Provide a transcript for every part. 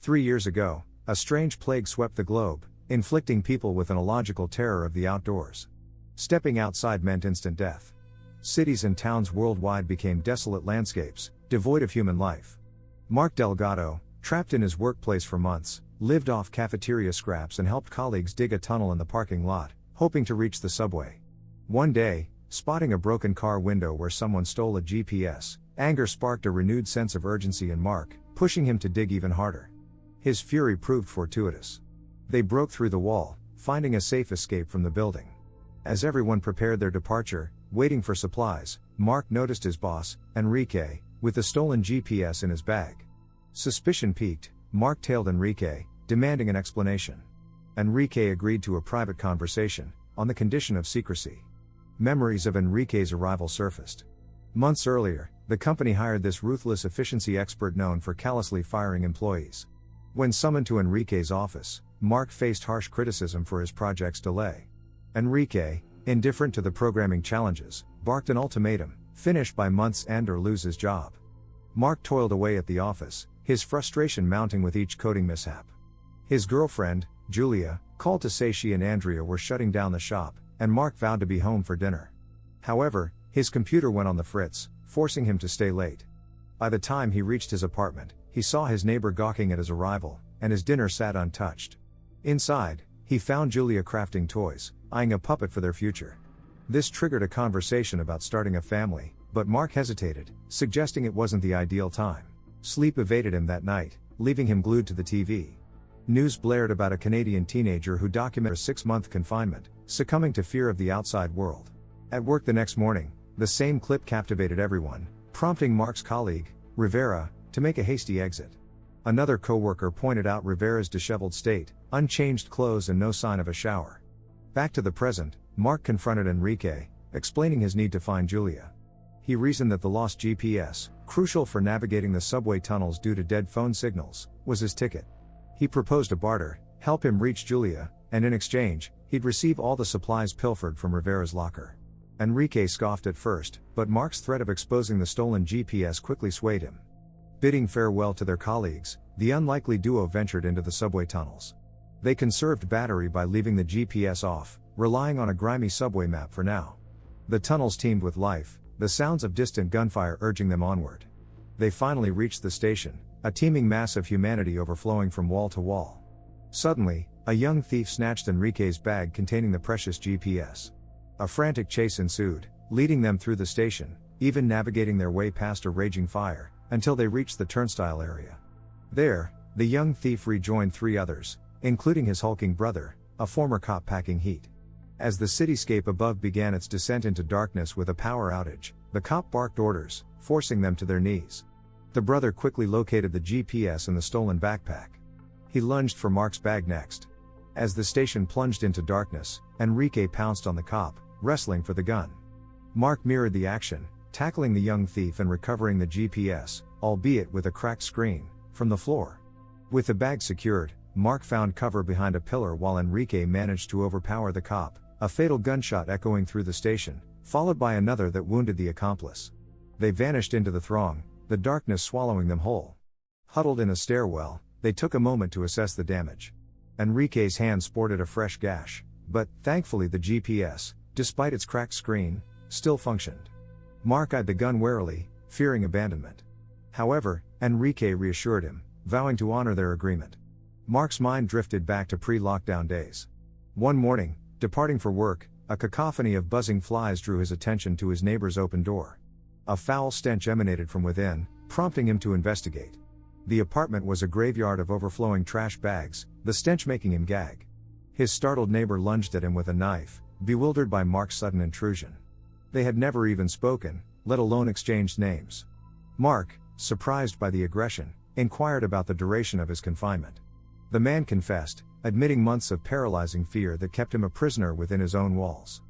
3 years ago, a strange plague swept the globe, inflicting people with an illogical terror of the outdoors. Stepping outside meant instant death. Cities and towns worldwide became desolate landscapes, devoid of human life. Mark Delgado, trapped in his workplace for months, lived off cafeteria scraps and helped colleagues dig a tunnel in the parking lot, hoping to reach the subway. One day, spotting a broken car window where someone stole a GPS, anger sparked a renewed sense of urgency in Mark, pushing him to dig even harder. His fury proved fortuitous. They broke through the wall, finding a safe escape from the building. As everyone prepared their departure, waiting for supplies, Mark noticed his boss, Enrique, with the stolen GPS in his bag. Suspicion piqued, Mark tailed Enrique, demanding an explanation. Enrique agreed to a private conversation, on the condition of secrecy. Memories of Enrique's arrival surfaced. Months earlier, the company hired this ruthless efficiency expert known for callously firing employees. When summoned to Enrique's office, Mark faced harsh criticism for his project's delay. Enrique, indifferent to the programming challenges, barked an ultimatum: finish by month's end or lose his job. Mark toiled away at the office, his frustration mounting with each coding mishap. His girlfriend, Julia, called to say she and Andrea were shutting down the shop, and Mark vowed to be home for dinner. However, his computer went on the fritz, forcing him to stay late. By the time he reached his apartment, he saw his neighbor gawking at his arrival, and his dinner sat untouched. Inside, he found Julia crafting toys, eyeing a puppet for their future. This triggered a conversation about starting a family, but Mark hesitated, suggesting it wasn't the ideal time. Sleep evaded him that night, leaving him glued to the TV. News blared about a Canadian teenager who documented a 6-month confinement, succumbing to fear of the outside world. At work the next morning, the same clip captivated everyone, prompting Mark's colleague, Rivera, to make a hasty exit. Another co-worker pointed out Rivera's disheveled state, unchanged clothes and no sign of a shower. Back to the present, Mark confronted Enrique, explaining his need to find Julia. He reasoned that the lost GPS, crucial for navigating the subway tunnels due to dead phone signals, was his ticket. He proposed a barter: help him reach Julia, and in exchange, he'd receive all the supplies pilfered from Rivera's locker. Enrique scoffed at first, but Mark's threat of exposing the stolen GPS quickly swayed him. Bidding farewell to their colleagues, the unlikely duo ventured into the subway tunnels. They conserved battery by leaving the GPS off, relying on a grimy subway map for now. The tunnels teemed with life, the sounds of distant gunfire urging them onward. They finally reached the station, a teeming mass of humanity overflowing from wall to wall. Suddenly, a young thief snatched Enrique's bag containing the precious GPS. A frantic chase ensued, leading them through the station, even navigating their way past a raging fire, until they reached the turnstile area. There, the young thief rejoined 3 others, including his hulking brother, a former cop packing heat. As the cityscape above began its descent into darkness with a power outage, the cop barked orders, forcing them to their knees. The brother quickly located the GPS in the stolen backpack. He lunged for Mark's bag next. As the station plunged into darkness, Enrique pounced on the cop, wrestling for the gun. Mark mirrored the action, tackling the young thief and recovering the GPS, albeit with a cracked screen, from the floor. With the bag secured, Mark found cover behind a pillar while Enrique managed to overpower the cop, a fatal gunshot echoing through the station, followed by another that wounded the accomplice. They vanished into the throng, the darkness swallowing them whole. Huddled in a stairwell, they took a moment to assess the damage. Enrique's hand sported a fresh gash, but, thankfully, the GPS, despite its cracked screen, still functioned. Mark eyed the gun warily, fearing abandonment. However, Enrique reassured him, vowing to honor their agreement. Mark's mind drifted back to pre-lockdown days. One morning, departing for work, a cacophony of buzzing flies drew his attention to his neighbor's open door. A foul stench emanated from within, prompting him to investigate. The apartment was a graveyard of overflowing trash bags, the stench making him gag. His startled neighbor lunged at him with a knife, bewildered by Mark's sudden intrusion. They had never even spoken, let alone exchanged names. Mark, surprised by the aggression, inquired about the duration of his confinement. The man confessed, admitting months of paralyzing fear that kept him a prisoner within his own walls.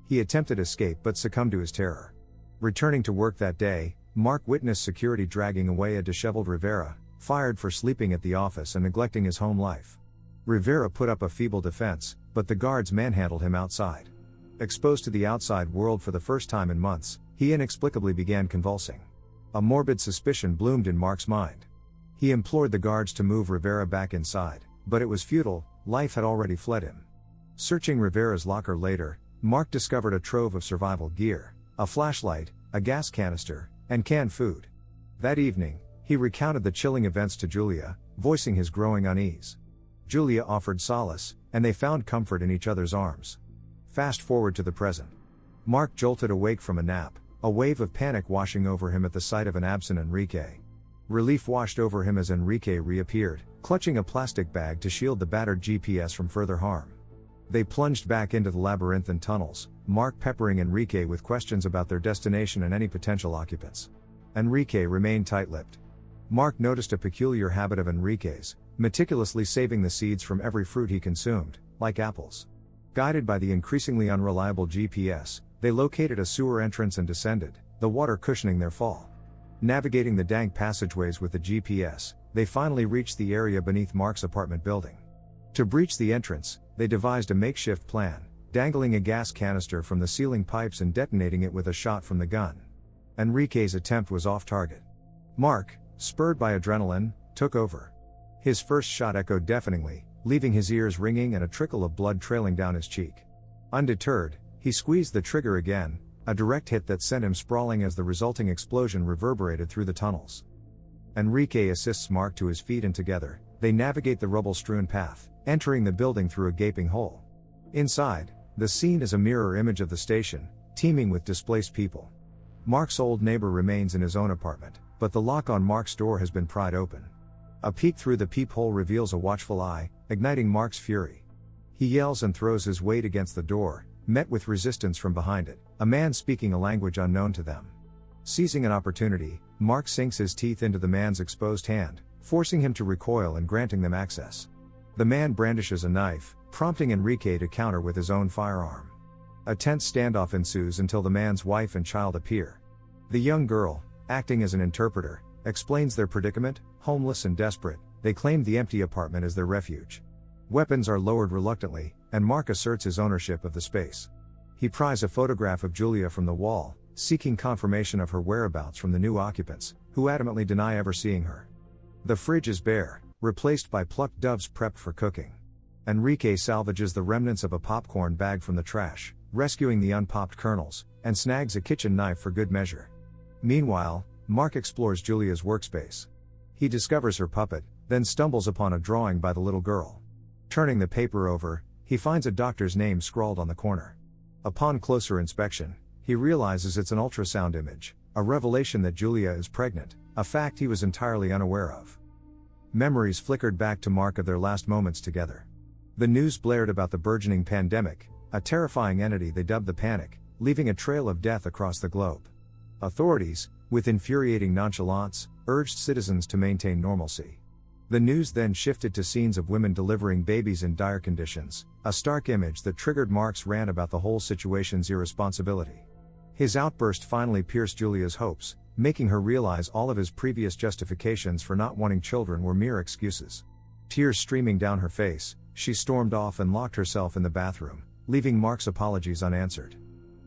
He attempted escape but succumbed to his terror. Returning to work that day, Mark witnessed security dragging away a disheveled Rivera, fired for sleeping at the office and neglecting his home life. Rivera put up a feeble defense, but the guards manhandled him outside. Exposed to the outside world for the first time in months, he inexplicably began convulsing. A morbid suspicion bloomed in Mark's mind. He implored the guards to move Rivera back inside, but it was futile, life had already fled him. Searching Rivera's locker later, Mark discovered a trove of survival gear, a flashlight, a gas canister, and canned food. That evening, he recounted the chilling events to Julia, voicing his growing unease. Julia offered solace, and they found comfort in each other's arms. Fast forward to the present. Mark jolted awake from a nap, a wave of panic washing over him at the sight of an absent Enrique. Relief washed over him as Enrique reappeared, clutching a plastic bag to shield the battered GPS from further harm. They plunged back into the labyrinthine tunnels, Mark peppering Enrique with questions about their destination and any potential occupants. Enrique remained tight-lipped. Mark noticed a peculiar habit of Enrique's, meticulously saving the seeds from every fruit he consumed, like apples. Guided by the increasingly unreliable GPS, they located a sewer entrance and descended, the water cushioning their fall. Navigating the dank passageways with the GPS, they finally reached the area beneath Mark's apartment building. To breach the entrance, they devised a makeshift plan, dangling a gas canister from the ceiling pipes and detonating it with a shot from the gun. Enrique's attempt was off target. Mark, spurred by adrenaline, took over. His first shot echoed deafeningly, leaving his ears ringing and a trickle of blood trailing down his cheek. Undeterred, he squeezed the trigger again, a direct hit that sent him sprawling as the resulting explosion reverberated through the tunnels. Enrique assists Mark to his feet and together, they navigate the rubble-strewn path, entering the building through a gaping hole. Inside, the scene is a mirror image of the station, teeming with displaced people. Mark's old neighbor remains in his own apartment, but the lock on Mark's door has been pried open. A peek through the peephole reveals a watchful eye, igniting Mark's fury. He yells and throws his weight against the door, met with resistance from behind it, a man speaking a language unknown to them. Seizing an opportunity, Mark sinks his teeth into the man's exposed hand, forcing him to recoil and granting them access. The man brandishes a knife, prompting Enrique to counter with his own firearm. A tense standoff ensues until the man's wife and child appear. The young girl, acting as an interpreter, explains their predicament. Homeless and desperate, they claim the empty apartment as their refuge. Weapons are lowered reluctantly, and Mark asserts his ownership of the space. He pries a photograph of Julia from the wall, seeking confirmation of her whereabouts from the new occupants, who adamantly deny ever seeing her. The fridge is bare, replaced by plucked doves prepped for cooking. Enrique salvages the remnants of a popcorn bag from the trash, rescuing the unpopped kernels, and snags a kitchen knife for good measure. Meanwhile, Mark explores Julia's workspace. He discovers her puppet, then stumbles upon a drawing by the little girl. Turning the paper over, he finds a doctor's name scrawled on the corner. Upon closer inspection, he realizes it's an ultrasound image, a revelation that Julia is pregnant, a fact he was entirely unaware of. Memories flickered back to Mark of their last moments together. The news blared about the burgeoning pandemic, a terrifying entity they dubbed the Panic, leaving a trail of death across the globe. Authorities, with infuriating nonchalance, urged citizens to maintain normalcy. The news then shifted to scenes of women delivering babies in dire conditions, a stark image that triggered Mark's rant about the whole situation's irresponsibility. His outburst finally pierced Julia's hopes, making her realize all of his previous justifications for not wanting children were mere excuses. Tears streaming down her face, she stormed off and locked herself in the bathroom, leaving Mark's apologies unanswered.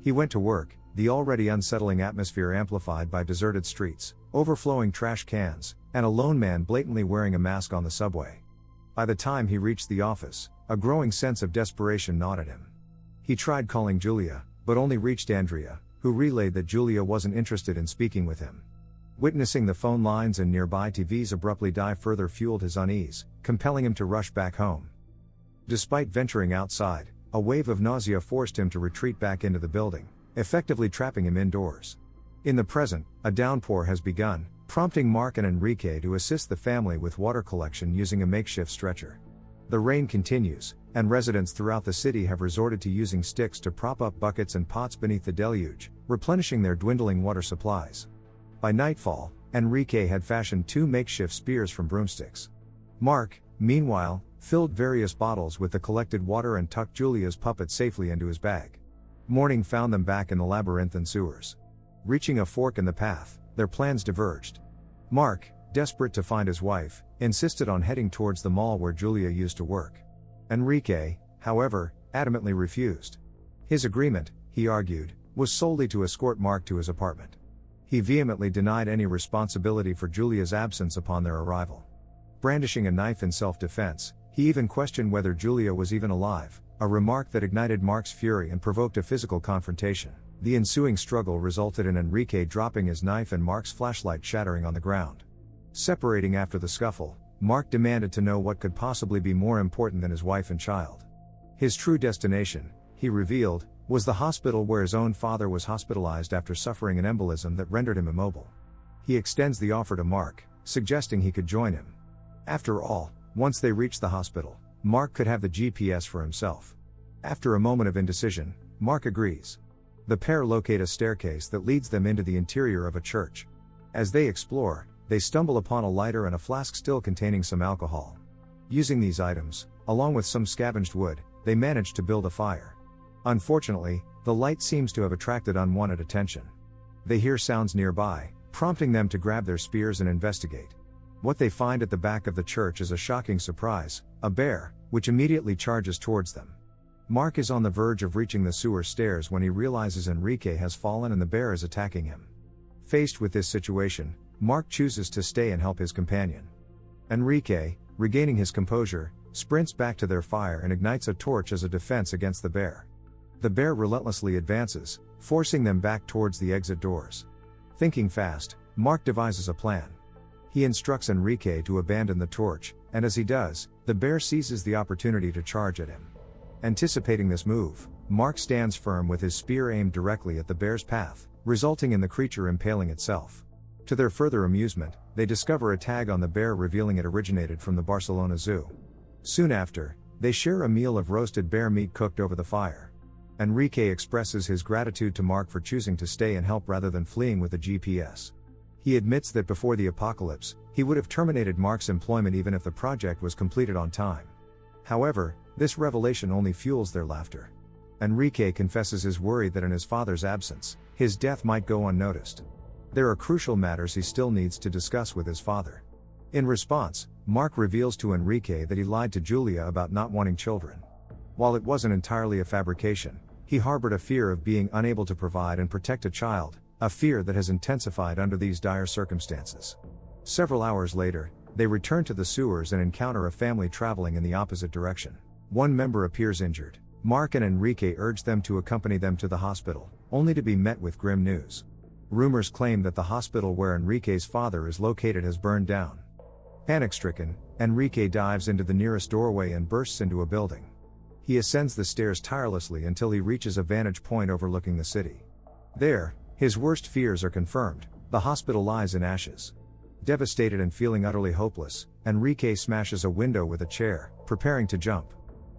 He went to work, the already unsettling atmosphere amplified by deserted streets, overflowing trash cans, and a lone man blatantly wearing a mask on the subway. By the time he reached the office, a growing sense of desperation gnawed at him. He tried calling Julia, but only reached Andrea, who relayed that Julia wasn't interested in speaking with him. Witnessing the phone lines and nearby TVs abruptly die further fueled his unease, compelling him to rush back home. Despite venturing outside, a wave of nausea forced him to retreat back into the building, effectively trapping him indoors. In the present, a downpour has begun, prompting Mark and Enrique to assist the family with water collection using a makeshift stretcher. The rain continues, and residents throughout the city have resorted to using sticks to prop up buckets and pots beneath the deluge, replenishing their dwindling water supplies. By nightfall, Enrique had fashioned 2 makeshift spears from broomsticks. Mark, meanwhile, filled various bottles with the collected water and tucked Julia's puppet safely into his bag. Morning found them back in the labyrinthine sewers. Reaching a fork in the path, their plans diverged. Mark, desperate to find his wife, insisted on heading towards the mall where Julia used to work. Enrique, however, adamantly refused. His agreement, he argued, was solely to escort Mark to his apartment. He vehemently denied any responsibility for Julia's absence upon their arrival. brandishing a knife in self-defense. He even questioned whether Julia was even alive, a remark that ignited Mark's fury and provoked a physical confrontation. The ensuing struggle resulted in Enrique dropping his knife and Mark's flashlight shattering on the ground. Separating after the scuffle, Mark demanded to know what could possibly be more important than his wife and child. His true destination, he revealed, was the hospital where his own father was hospitalized after suffering an embolism that rendered him immobile. He extends the offer to Mark, suggesting he could join him. After all, once they reached the hospital, Mark could have the GPS for himself. After a moment of indecision, Mark agrees. The pair locate a staircase that leads them into the interior of a church. As they explore, they stumble upon a lighter and a flask still containing some alcohol. Using these items, along with some scavenged wood, they manage to build a fire. Unfortunately, the light seems to have attracted unwanted attention. They hear sounds nearby, prompting them to grab their spears and investigate. What they find at the back of the church is a shocking surprise, a bear, which immediately charges towards them. Mark is on the verge of reaching the sewer stairs when he realizes Enrique has fallen and the bear is attacking him. Faced with this situation, Mark chooses to stay and help his companion. Enrique, regaining his composure, sprints back to their fire and ignites a torch as a defense against the bear. The bear relentlessly advances, forcing them back towards the exit doors. Thinking fast, Mark devises a plan. He instructs Enrique to abandon the torch, and as he does, the bear seizes the opportunity to charge at him. Anticipating this move, Mark stands firm with his spear aimed directly at the bear's path, resulting in the creature impaling itself. To their further amusement, they discover a tag on the bear revealing it originated from the Barcelona Zoo. Soon after, they share a meal of roasted bear meat cooked over the fire. Enrique expresses his gratitude to Mark for choosing to stay and help rather than fleeing with the GPS. He admits that before the apocalypse, he would have terminated Mark's employment even if the project was completed on time. However, this revelation only fuels their laughter. Enrique confesses his worry that in his father's absence, his death might go unnoticed. There are crucial matters he still needs to discuss with his father. In response, Mark reveals to Enrique that he lied to Julia about not wanting children. While it wasn't entirely a fabrication, he harbored a fear of being unable to provide and protect a child, a fear that has intensified under these dire circumstances. Several hours later, they return to the sewers and encounter a family traveling in the opposite direction. One member appears injured. Mark and Enrique urge them to accompany them to the hospital, only to be met with grim news. Rumors claim that the hospital where Enrique's father is located has burned down. Panic-stricken, Enrique dives into the nearest doorway and bursts into a building. He ascends the stairs tirelessly until he reaches a vantage point overlooking the city. There, his worst fears are confirmed. The hospital lies in ashes. Devastated and feeling utterly hopeless, Enrique smashes a window with a chair, preparing to jump.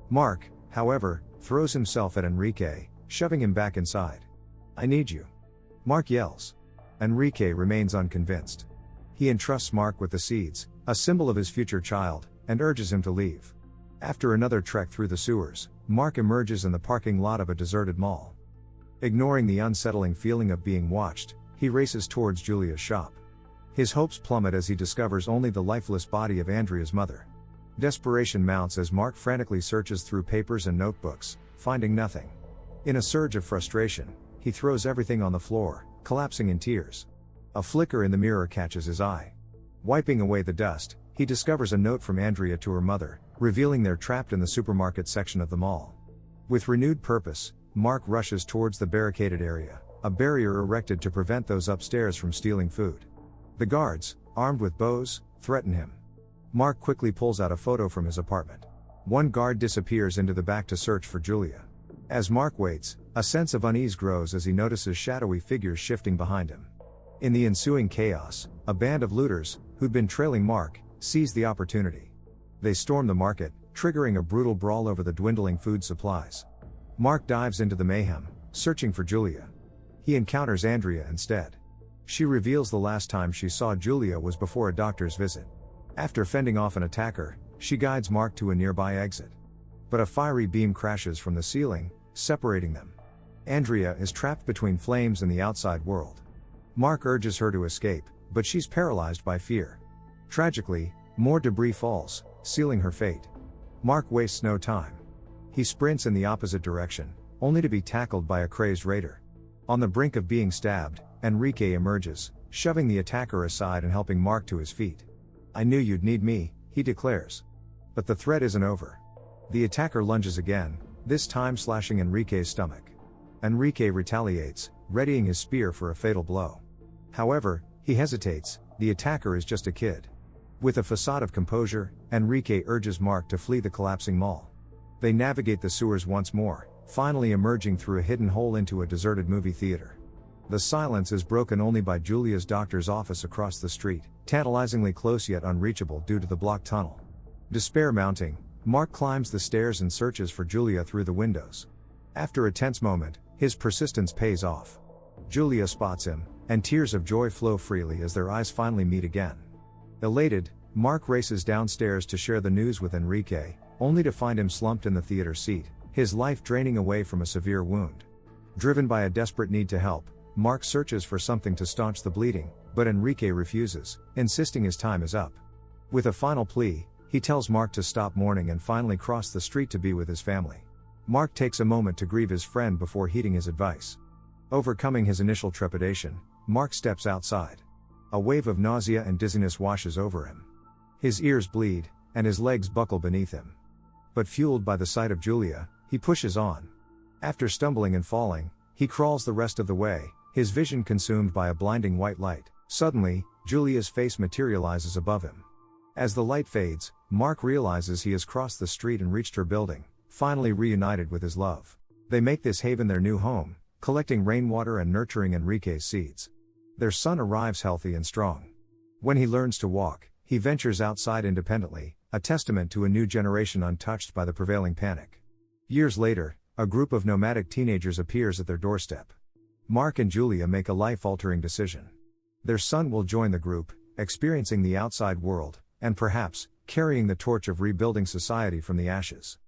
Mark, however, throws himself at Enrique, shoving him back inside. "I need you," Mark yells. Enrique remains unconvinced. He entrusts Mark with the seeds, a symbol of his future child, and urges him to leave. After another trek through the sewers, Mark emerges in the parking lot of a deserted mall. Ignoring the unsettling feeling of being watched, he races towards Julia's shop. His hopes plummet as he discovers only the lifeless body of Andrea's mother. Desperation mounts as Mark frantically searches through papers and notebooks, finding nothing. In a surge of frustration, he throws everything on the floor, collapsing in tears. A flicker in the mirror catches his eye. Wiping away the dust, he discovers a note from Andrea to her mother, revealing they're trapped in the supermarket section of the mall. With renewed purpose, Mark rushes towards the barricaded area, a barrier erected to prevent those upstairs from stealing food. The guards, armed with bows, threaten him. Mark quickly pulls out a photo from his apartment. One guard disappears into the back to search for Julia. As Mark waits, a sense of unease grows as he notices shadowy figures shifting behind him. In the ensuing chaos, a band of looters, who'd been trailing Mark, seize the opportunity. They storm the market, triggering a brutal brawl over the dwindling food supplies. Mark dives into the mayhem, searching for Julia. He encounters Andrea instead. She reveals the last time she saw Julia was before a doctor's visit. After fending off an attacker, she guides Mark to a nearby exit. But a fiery beam crashes from the ceiling, separating them. Andrea is trapped between flames and the outside world. Mark urges her to escape, but she's paralyzed by fear. Tragically, more debris falls, sealing her fate. Mark wastes no time. He sprints in the opposite direction, only to be tackled by a crazed raider. On the brink of being stabbed, Enrique emerges, shoving the attacker aside and helping Mark to his feet. "I knew you'd need me," he declares. But the threat isn't over. The attacker lunges again, this time slashing Enrique's stomach. Enrique retaliates, readying his spear for a fatal blow. However, he hesitates, the attacker is just a kid. With a facade of composure, Enrique urges Mark to flee the collapsing mall. They navigate the sewers once more, finally emerging through a hidden hole into a deserted movie theater. The silence is broken only by Julia's doctor's office across the street, tantalizingly close yet unreachable due to the blocked tunnel. Despair mounting, Mark climbs the stairs and searches for Julia through the windows. After a tense moment, his persistence pays off. Julia spots him, and tears of joy flow freely as their eyes finally meet again. Elated, Mark races downstairs to share the news with Enrique, only to find him slumped in the theater seat, his life draining away from a severe wound. Driven by a desperate need to help, Mark searches for something to staunch the bleeding, but Enrique refuses, insisting his time is up. With a final plea, he tells Mark to stop mourning and finally cross the street to be with his family. Mark takes a moment to grieve his friend before heeding his advice. Overcoming his initial trepidation, Mark steps outside. A wave of nausea and dizziness washes over him. His ears bleed, and his legs buckle beneath him. But fueled by the sight of Julia, he pushes on. After stumbling and falling, he crawls the rest of the way, his vision consumed by a blinding white light. Suddenly, Julia's face materializes above him. As the light fades, Mark realizes he has crossed the street and reached her building, finally reunited with his love. They make this haven their new home, collecting rainwater and nurturing Enrique's seeds. Their son arrives healthy and strong. When he learns to walk, he ventures outside independently, a testament to a new generation untouched by the prevailing panic. Years later, a group of nomadic teenagers appears at their doorstep. Mark and Julia make a life-altering decision. Their son will join the group, experiencing the outside world, and perhaps, carrying the torch of rebuilding society from the ashes.